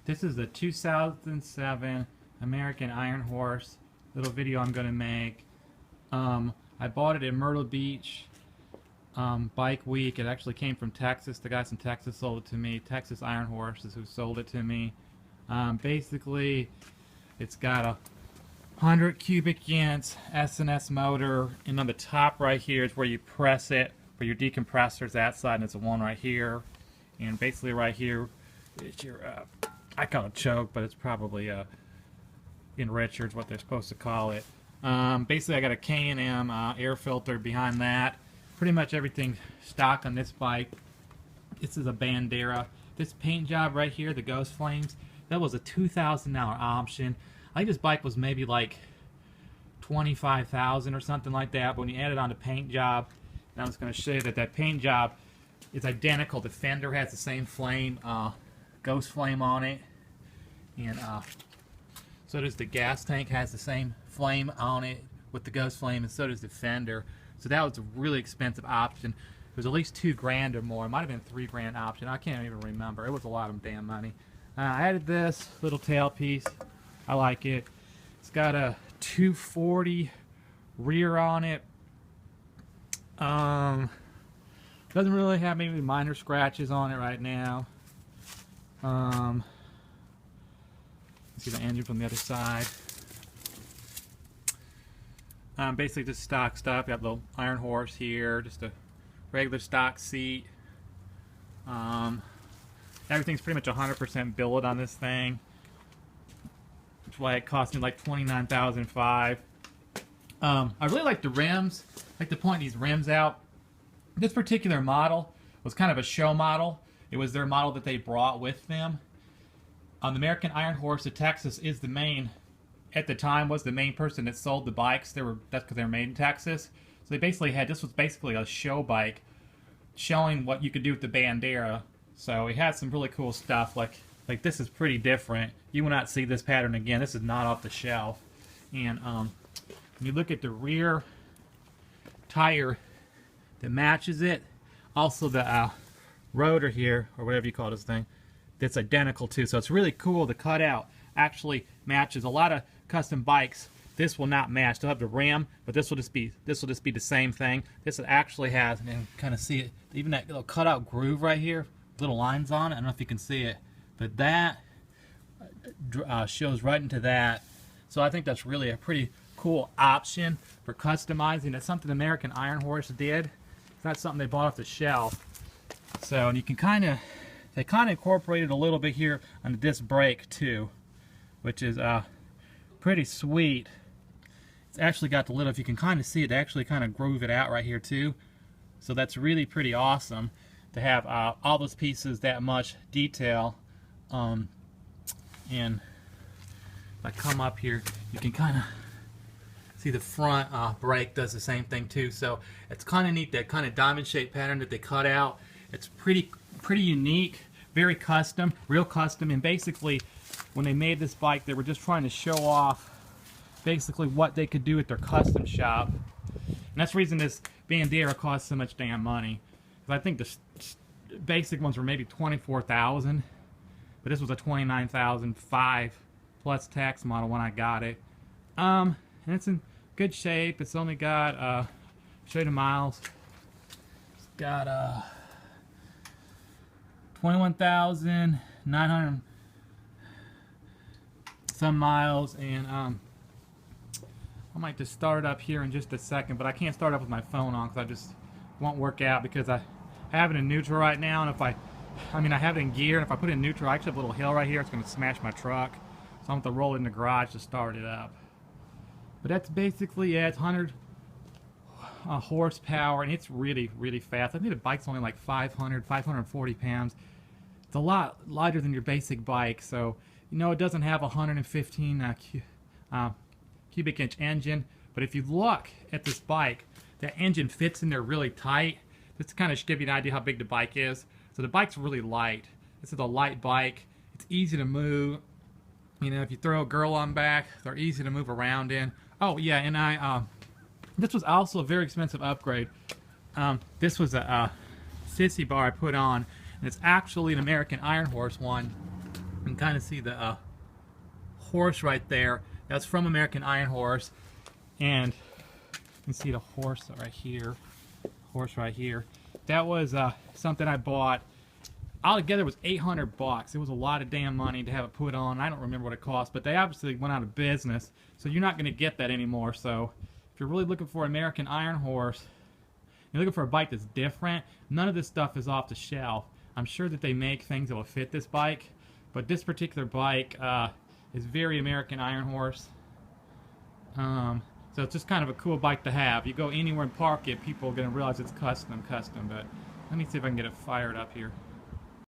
This is the 2007 American Iron Horse. Little video I'm gonna make. I bought it in Myrtle Beach Bike Week. It actually came from Texas. The guys in Texas sold it to me. Texas Iron Horses who sold it to me. Basically, it's got a 100 cubic inch S&S motor, and on the top right here is where you press it, where your decompressor is that side, and it's a one right here. And basically right here is your, I call it choke, but it's probably in Richards what they're supposed to call it. Basically I got a K&M air filter behind that. Pretty much everything stock on this bike. This is a Bandera. This paint job right here, the Ghost Flames, that was a $2,000 option. I think this bike was maybe like $25,000 or something like that. But when you add it on the paint job, and I'm just going to show you that that paint job is identical. The fender has the same flame, Ghost Flame on it, and so does the gas tank, has the same flame on it with the Ghost Flame, and so does the fender. So that was a really expensive option. It was at least $2,000 or more. It might have been $3,000 option. I can't even remember. It was a lot of damn money. I added this little tailpiece. I like it. It's got a 240 rear on it. Doesn't really have maybe minor scratches on it right now. See the engine from the other side. Basically just stock stuff. You have the Iron Horse here, just a regular stock seat. Everything's pretty much 100% billet on this thing. That's why it cost me like $29,500. I really like the rims. I like to point these rims out. This particular model was kind of a show model. It was their model that they brought with them. The American Iron Horse of Texas is the main, at the time, was the main person that sold the bikes. That's because they were made in Texas. So they basically had, this was basically a show bike showing what you could do with the Bandera. So it had some really cool stuff. Like this is pretty different. You will not see this pattern again. This is not off the shelf. And when you look at the rear tire that matches it, also the rotor here, or whatever you call this thing, that's identical too. So it's really cool. The cutout actually matches. A lot of custom bikes, this will not match. They'll have the rim, but this will just be the same thing. This actually has, and you can kind of see it, even that little cutout groove right here, little lines on it. I don't know if you can see it, but that shows right into that. So I think that's really a pretty cool option for customizing. That's something American Iron Horse did. It's not something they bought off the shelf. So, and you can they kind of incorporated a little bit here on the disc brake too, which is pretty sweet. It's actually got the little, if you can kind of see it, they actually kind of groove it out right here too. So that's really pretty awesome to have all those pieces, that much detail. And if I come up here, you can kind of see the front brake does the same thing too. So it's kind of neat, that kind of diamond shaped pattern that they cut out. It's pretty unique, very custom, real custom. And basically, when they made this bike, they were just trying to show off basically what they could do at their custom shop. And that's the reason this Bandera costs so much damn money. Because I think the basic ones were maybe $24,000, but this was a $29,500 plus tax model when I got it. And it's in good shape. It's only got show you the miles. It's got 21,900 some miles, and I might just start up here in just a second, but I can't start up with my phone on because I just won't work out, because I have it in neutral right now, and if I have it in gear, and if I put it in neutral, I actually have a little hill right here. It's going to smash my truck, so I'm going to roll it in the garage to start it up. But that's basically it. It's 100 horsepower, and it's really, really fast. I think the bike's only like 540 pounds. It's a lot lighter than your basic bike, so you know it doesn't have a 115 cubic inch engine. But if you look at this bike, that engine fits in there really tight. Just to kind of give you an idea how big the bike is. So the bike's really light. This is a light bike. It's easy to move. You know, if you throw a girl on back, they're easy to move around in. Oh yeah, and this was also a very expensive upgrade. This was a sissy bar I put on, and it's actually an American Iron Horse one. You can kind of see the horse right there. That's from American Iron Horse. And you can see the horse right here. Horse right here. That was something I bought. Altogether, it was $800. It was a lot of damn money to have it put on. I don't remember what it cost, but they obviously went out of business, so you're not going to get that anymore. So if you're really looking for American Iron Horse, you're looking for a bike that's different, none of this stuff is off the shelf. I'm sure that they make things that will fit this bike, but this particular bike is very American Iron Horse. So it's just kind of a cool bike to have. You go anywhere and park it, people are going to realize it's custom, but let me see if I can get it fired up here.